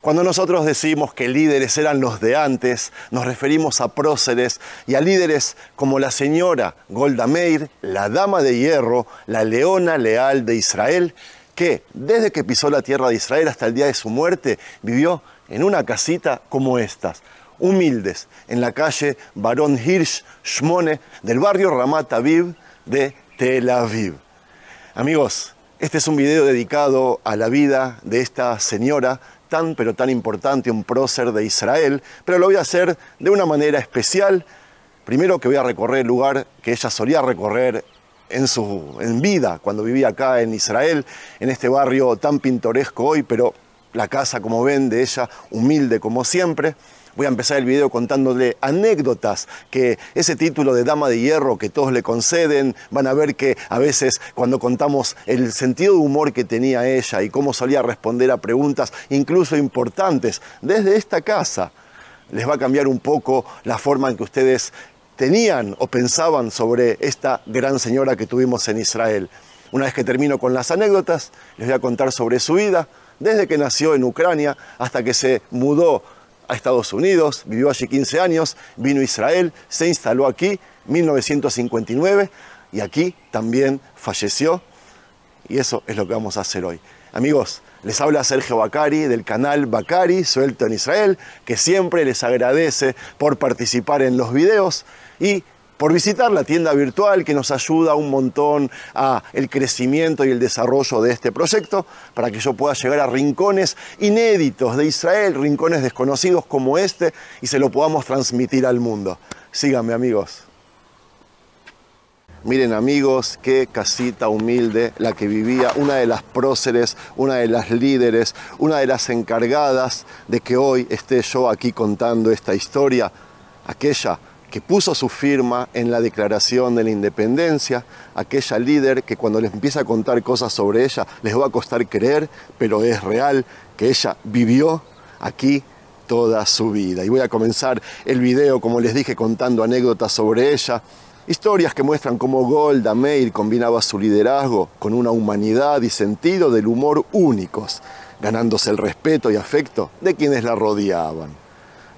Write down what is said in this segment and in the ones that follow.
Cuando nosotros decimos que líderes eran los de antes, nos referimos a próceres y a líderes como la señora Golda Meir, la dama de hierro, la leona leal de Israel, que desde que pisó la tierra de Israel hasta el día de su muerte vivió en una casita como estas, humildes, en la calle Barón Hirsch Shmone del barrio Ramat Aviv de Tel Aviv. Amigos, este es un video dedicado a la vida de esta señora pero tan importante, un prócer de Israel, pero lo voy a hacer de una manera especial. Primero que voy a recorrer el lugar que ella solía recorrer en vida, cuando vivía acá en Israel, en este barrio tan pintoresco hoy, pero la casa, como ven, de ella, humilde como siempre. Voy a empezar el video contándole anécdotas, que ese título de Dama de Hierro que todos le conceden, van a ver que a veces cuando contamos el sentido de humor que tenía ella y cómo solía responder a preguntas incluso importantes desde esta casa, les va a cambiar un poco la forma en que ustedes tenían o pensaban sobre esta gran señora que tuvimos en Israel. Una vez que termino con las anécdotas, les voy a contar sobre su vida, desde que nació en Ucrania hasta que se mudó a Estados Unidos, vivió allí 15 años, vino a Israel, se instaló aquí en 1959 y aquí también falleció. Y eso es lo que vamos a hacer hoy. Amigos, les habla Sergio Bacari del canal Bacari Suelto en Israel, que siempre les agradece por participar en los videos y por visitar la tienda virtual que nos ayuda un montón a el crecimiento y el desarrollo de este proyecto para que yo pueda llegar a rincones inéditos de Israel, rincones desconocidos como este, y se lo podamos transmitir al mundo. Síganme, amigos. Miren, amigos, qué casita humilde la que vivía una de las próceres, una de las líderes, una de las encargadas de que hoy esté yo aquí contando esta historia, aquella que puso su firma en la Declaración de la Independencia, aquella líder que cuando les empieza a contar cosas sobre ella les va a costar creer, pero es real, que ella vivió aquí toda su vida. Y voy a comenzar el video, como les dije, contando anécdotas sobre ella, historias que muestran cómo Golda Meir combinaba su liderazgo con una humanidad y sentido del humor únicos, ganándose el respeto y afecto de quienes la rodeaban.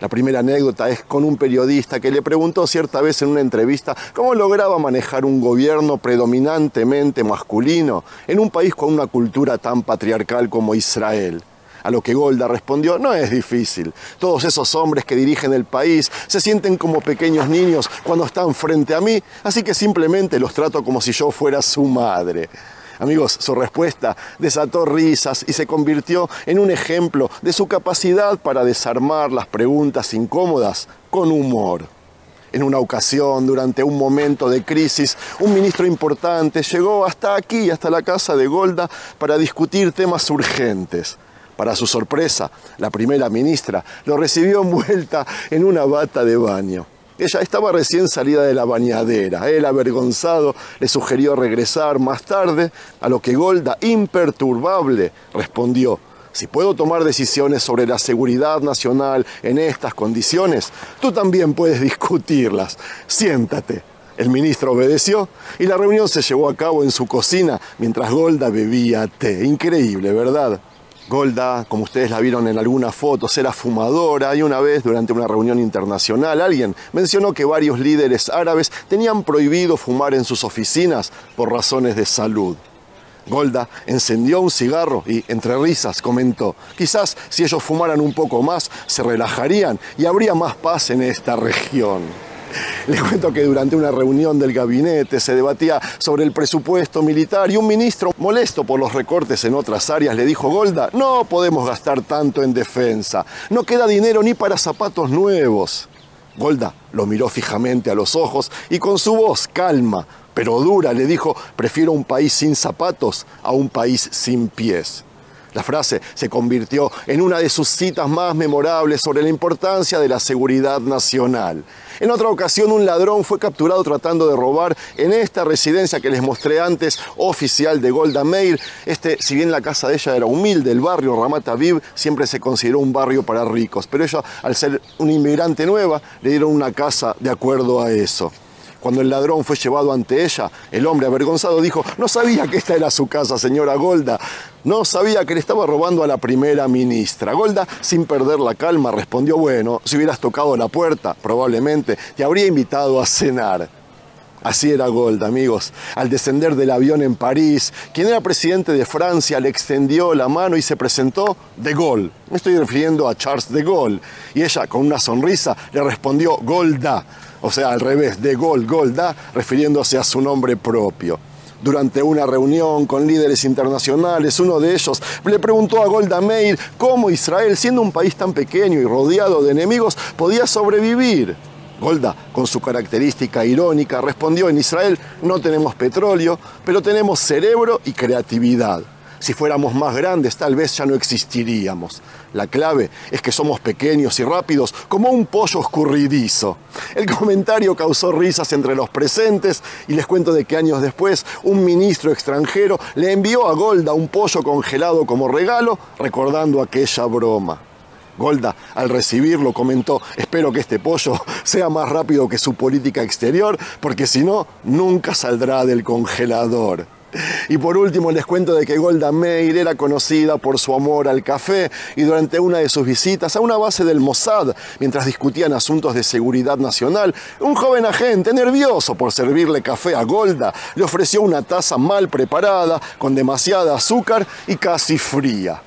La primera anécdota es con un periodista que le preguntó cierta vez en una entrevista cómo lograba manejar un gobierno predominantemente masculino en un país con una cultura tan patriarcal como Israel. A lo que Golda respondió: no es difícil. Todos esos hombres que dirigen el país se sienten como pequeños niños cuando están frente a mí, así que simplemente los trato como si yo fuera su madre. Amigos, su respuesta desató risas y se convirtió en un ejemplo de su capacidad para desarmar las preguntas incómodas con humor. En una ocasión, durante un momento de crisis, un ministro importante llegó hasta aquí, hasta la casa de Golda, para discutir temas urgentes. Para su sorpresa, la primera ministra lo recibió envuelta en una bata de baño. Ella estaba recién salida de la bañadera. Él, avergonzado, le sugirió regresar más tarde, a lo que Golda, imperturbable, respondió: si puedo tomar decisiones sobre la seguridad nacional en estas condiciones, tú también puedes discutirlas. Siéntate. El ministro obedeció y la reunión se llevó a cabo en su cocina mientras Golda bebía té. Increíble, ¿verdad? Golda, como ustedes la vieron en algunas fotos, era fumadora y una vez durante una reunión internacional alguien mencionó que varios líderes árabes tenían prohibido fumar en sus oficinas por razones de salud. Golda encendió un cigarro y, entre risas, comentó: quizás si ellos fumaran un poco más, se relajarían y habría más paz en esta región. Les cuento que durante una reunión del gabinete se debatía sobre el presupuesto militar y un ministro, molesto por los recortes en otras áreas, le dijo: Golda, no podemos gastar tanto en defensa, no queda dinero ni para zapatos nuevos. Golda lo miró fijamente a los ojos y con su voz calma pero dura le dijo: prefiero un país sin zapatos a un país sin pies. La frase se convirtió en una de sus citas más memorables sobre la importancia de la seguridad nacional. En otra ocasión, un ladrón fue capturado tratando de robar en esta residencia que les mostré antes, oficial de Golda Meir. Si bien la casa de ella era humilde, el barrio Ramat Aviv siempre se consideró un barrio para ricos, pero ella, al ser una inmigrante nueva, le dieron una casa de acuerdo a eso. Cuando el ladrón fue llevado ante ella, el hombre avergonzado dijo: no sabía que esta era su casa, señora Golda. No sabía que le estaba robando a la primera ministra. Golda, sin perder la calma, respondió: bueno, si hubieras tocado la puerta, probablemente te habría invitado a cenar. Así era Golda, amigos. Al descender del avión en París, quien era presidente de Francia le extendió la mano y se presentó de Gaulle. Me estoy refiriendo a Charles de Gaulle. Y ella, con una sonrisa, le respondió Golda. O sea, al revés, de Gaulle, Golda, refiriéndose a su nombre propio. Durante una reunión con líderes internacionales, uno de ellos le preguntó a Golda Meir cómo Israel, siendo un país tan pequeño y rodeado de enemigos, podía sobrevivir. Golda, con su característica irónica, respondió: en Israel no tenemos petróleo, pero tenemos cerebro y creatividad. Si fuéramos más grandes, tal vez ya no existiríamos. La clave es que somos pequeños y rápidos como un pollo escurridizo. El comentario causó risas entre los presentes y les cuento de que años después un ministro extranjero le envió a Golda un pollo congelado como regalo, recordando aquella broma. Golda, al recibirlo, comentó: espero que este pollo sea más rápido que su política exterior, porque si no, nunca saldrá del congelador. Y por último les cuento de que Golda Meir era conocida por su amor al café y durante una de sus visitas a una base del Mossad, mientras discutían asuntos de seguridad nacional, un joven agente, nervioso por servirle café a Golda, le ofreció una taza mal preparada, con demasiada azúcar y casi fría.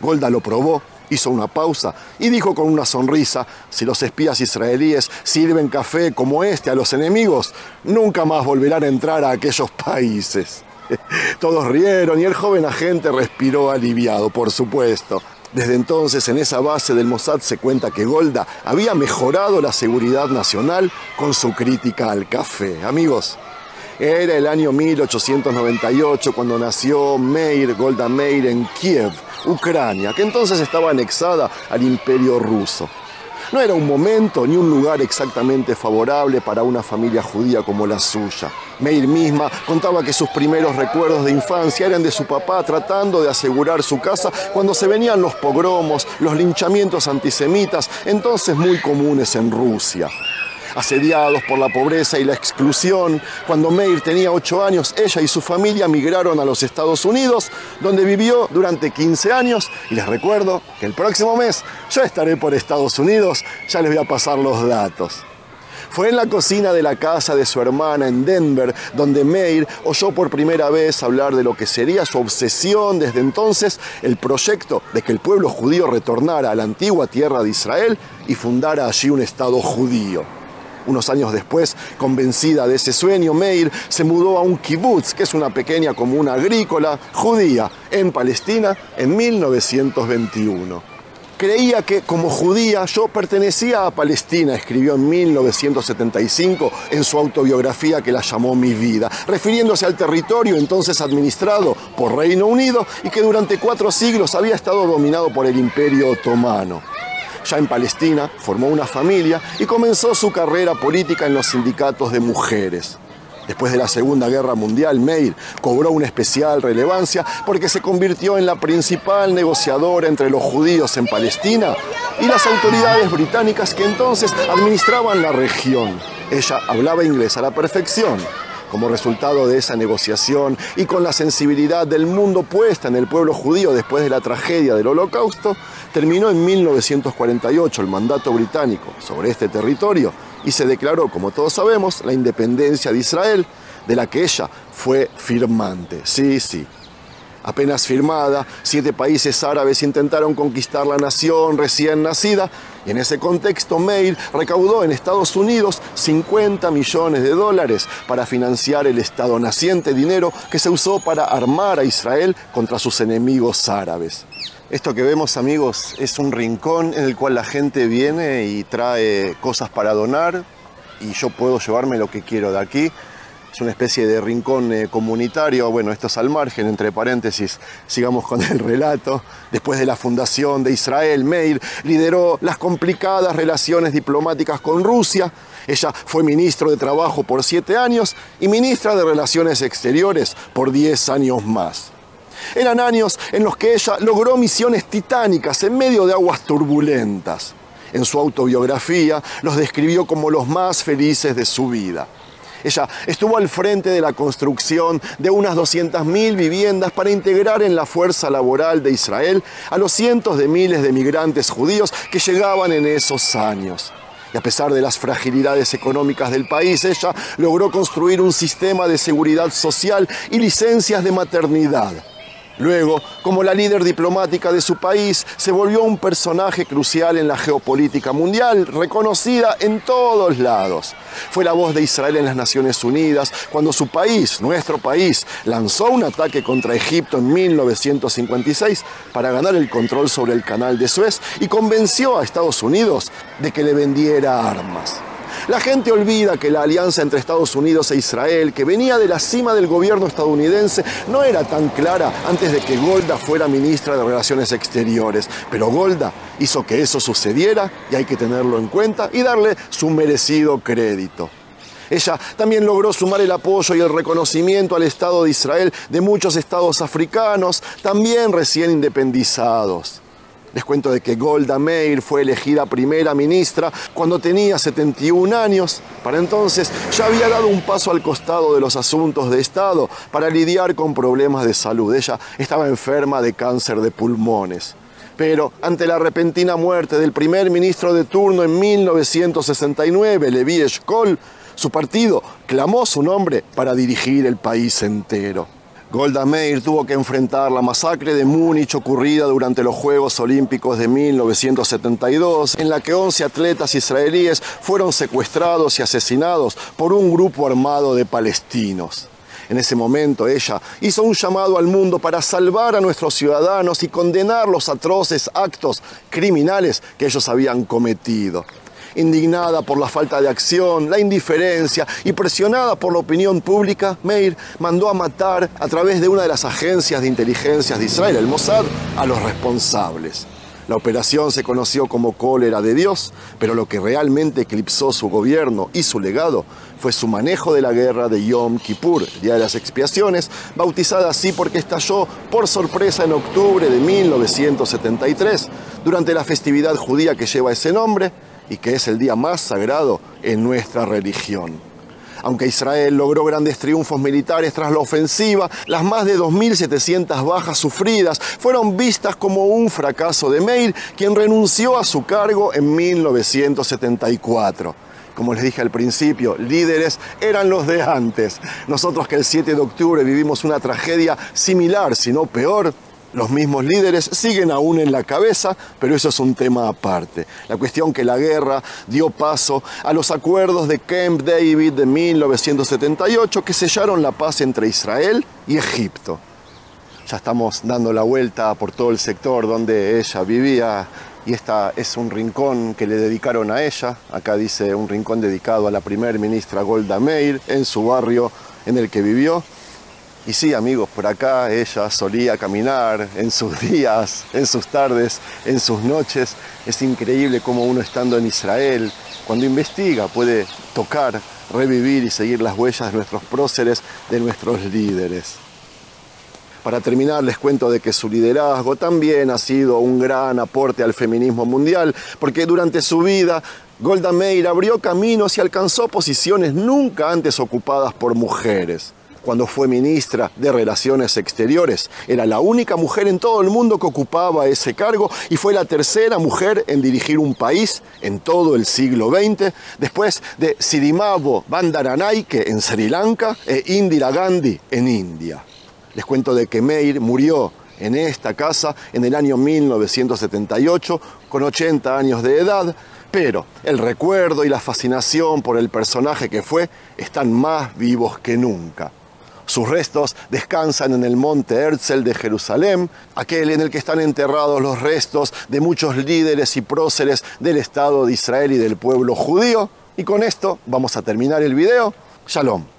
Golda lo probó, hizo una pausa y dijo con una sonrisa: si los espías israelíes sirven café como este a los enemigos, nunca más volverán a entrar a aquellos países. Todos rieron y el joven agente respiró aliviado, por supuesto. Desde entonces, en esa base del Mossad se cuenta que Golda había mejorado la seguridad nacional con su crítica al café. Amigos, era el año 1898 cuando nació Golda Meir en Kiev, Ucrania, que entonces estaba anexada al Imperio Ruso. No era un momento ni un lugar exactamente favorable para una familia judía como la suya. Meir misma contaba que sus primeros recuerdos de infancia eran de su papá tratando de asegurar su casa cuando se venían los pogromos, los linchamientos antisemitas, entonces muy comunes en Rusia. Asediados por la pobreza y la exclusión, cuando Meir tenía 8 años, ella y su familia migraron a los Estados Unidos, donde vivió durante 15 años. Y les recuerdo que el próximo mes yo estaré por Estados Unidos, ya les voy a pasar los datos. Fue en la cocina de la casa de su hermana en Denver, donde Meir oyó por primera vez hablar de lo que sería su obsesión desde entonces, el proyecto de que el pueblo judío retornara a la antigua tierra de Israel y fundara allí un Estado judío. Unos años después, convencida de ese sueño, Meir se mudó a un kibutz, que es una pequeña comuna agrícola judía, en Palestina, en 1921. Creía que, como judía, yo pertenecía a Palestina, escribió en 1975 en su autobiografía que la llamó Mi vida, refiriéndose al territorio entonces administrado por Reino Unido y que durante 4 siglos había estado dominado por el Imperio Otomano. Ya en Palestina, formó una familia y comenzó su carrera política en los sindicatos de mujeres. Después de la Segunda Guerra Mundial, Meir cobró una especial relevancia porque se convirtió en la principal negociadora entre los judíos en Palestina y las autoridades británicas que entonces administraban la región. Ella hablaba inglés a la perfección. Como resultado de esa negociación y con la sensibilidad del mundo puesta en el pueblo judío después de la tragedia del Holocausto, terminó en 1948 el mandato británico sobre este territorio y se declaró, como todos sabemos, la independencia de Israel, de la que ella fue firmante. Sí. Apenas firmada, 7 países árabes intentaron conquistar la nación recién nacida y en ese contexto Meir recaudó en Estados Unidos $50 millones para financiar el Estado naciente, dinero que se usó para armar a Israel contra sus enemigos árabes. Esto que vemos, amigos, es un rincón en el cual la gente viene y trae cosas para donar y yo puedo llevarme lo que quiero de aquí. Es una especie de rincón comunitario. Bueno, esto es al margen, entre paréntesis, sigamos con el relato. Después de la fundación de Israel, Meir lideró las complicadas relaciones diplomáticas con Rusia. Ella fue ministro de Trabajo por 7 años y ministra de Relaciones Exteriores por 10 años más. Eran años en los que ella logró misiones titánicas en medio de aguas turbulentas. En su autobiografía los describió como los más felices de su vida. Ella estuvo al frente de la construcción de unas 200.000 viviendas para integrar en la fuerza laboral de Israel a los cientos de miles de migrantes judíos que llegaban en esos años. Y a pesar de las fragilidades económicas del país, ella logró construir un sistema de seguridad social y licencias de maternidad. Luego, como la líder diplomática de su país, se volvió un personaje crucial en la geopolítica mundial, reconocida en todos lados. Fue la voz de Israel en las Naciones Unidas cuando su país, nuestro país, lanzó un ataque contra Egipto en 1956 para ganar el control sobre el Canal de Suez y convenció a Estados Unidos de que le vendiera armas. La gente olvida que la alianza entre Estados Unidos e Israel, que venía de la cima del gobierno estadounidense, no era tan clara antes de que Golda fuera ministra de Relaciones Exteriores. Pero Golda hizo que eso sucediera y hay que tenerlo en cuenta y darle su merecido crédito. Ella también logró sumar el apoyo y el reconocimiento al Estado de Israel de muchos estados africanos, también recién independizados. Les cuento de que Golda Meir fue elegida primera ministra cuando tenía 71 años. Para entonces ya había dado un paso al costado de los asuntos de Estado para lidiar con problemas de salud. Ella estaba enferma de cáncer de pulmones. Pero ante la repentina muerte del primer ministro de turno en 1969, Levi Eshkol, su partido clamó su nombre para dirigir el país entero. Golda Meir tuvo que enfrentar la masacre de Múnich ocurrida durante los Juegos Olímpicos de 1972, en la que 11 atletas israelíes fueron secuestrados y asesinados por un grupo armado de palestinos. En ese momento ella hizo un llamado al mundo para salvar a nuestros ciudadanos y condenar los atroces actos criminales que ellos habían cometido. Indignada por la falta de acción, la indiferencia y presionada por la opinión pública, Meir mandó a matar a través de una de las agencias de inteligencia de Israel, el Mossad, a los responsables. La operación se conoció como Cólera de Dios, pero lo que realmente eclipsó su gobierno y su legado fue su manejo de la guerra de Yom Kippur, Día de las Expiaciones, bautizada así porque estalló por sorpresa en octubre de 1973, durante la festividad judía que lleva ese nombre, y que es el día más sagrado en nuestra religión. Aunque Israel logró grandes triunfos militares tras la ofensiva, las más de 2.700 bajas sufridas fueron vistas como un fracaso de Meir, quien renunció a su cargo en 1974. Como les dije al principio, líderes eran los de antes. Nosotros que el 7 de octubre vivimos una tragedia similar, si no peor, los mismos líderes siguen aún en la cabeza, pero eso es un tema aparte. La cuestión que la guerra dio paso a los acuerdos de Camp David de 1978 que sellaron la paz entre Israel y Egipto. Ya estamos dando la vuelta por todo el sector donde ella vivía y este es un rincón que le dedicaron a ella. Acá dice un rincón dedicado a la primer ministra Golda Meir en su barrio en el que vivió. Y sí, amigos, por acá ella solía caminar en sus días, en sus tardes, en sus noches. Es increíble cómo uno estando en Israel, cuando investiga, puede tocar, revivir y seguir las huellas de nuestros próceres, de nuestros líderes. Para terminar, les cuento de que su liderazgo también ha sido un gran aporte al feminismo mundial, porque durante su vida Golda Meir abrió caminos y alcanzó posiciones nunca antes ocupadas por mujeres. Cuando fue ministra de Relaciones Exteriores, era la única mujer en todo el mundo que ocupaba ese cargo y fue la tercera mujer en dirigir un país en todo el siglo XX, después de Sirimavo Bandaranaike en Sri Lanka e Indira Gandhi en India. Les cuento de que Meir murió en esta casa en el año 1978 con 80 años de edad, pero el recuerdo y la fascinación por el personaje que fue están más vivos que nunca. Sus restos descansan en el monte Herzl de Jerusalén, aquel en el que están enterrados los restos de muchos líderes y próceres del Estado de Israel y del pueblo judío. Y con esto vamos a terminar el video. Shalom.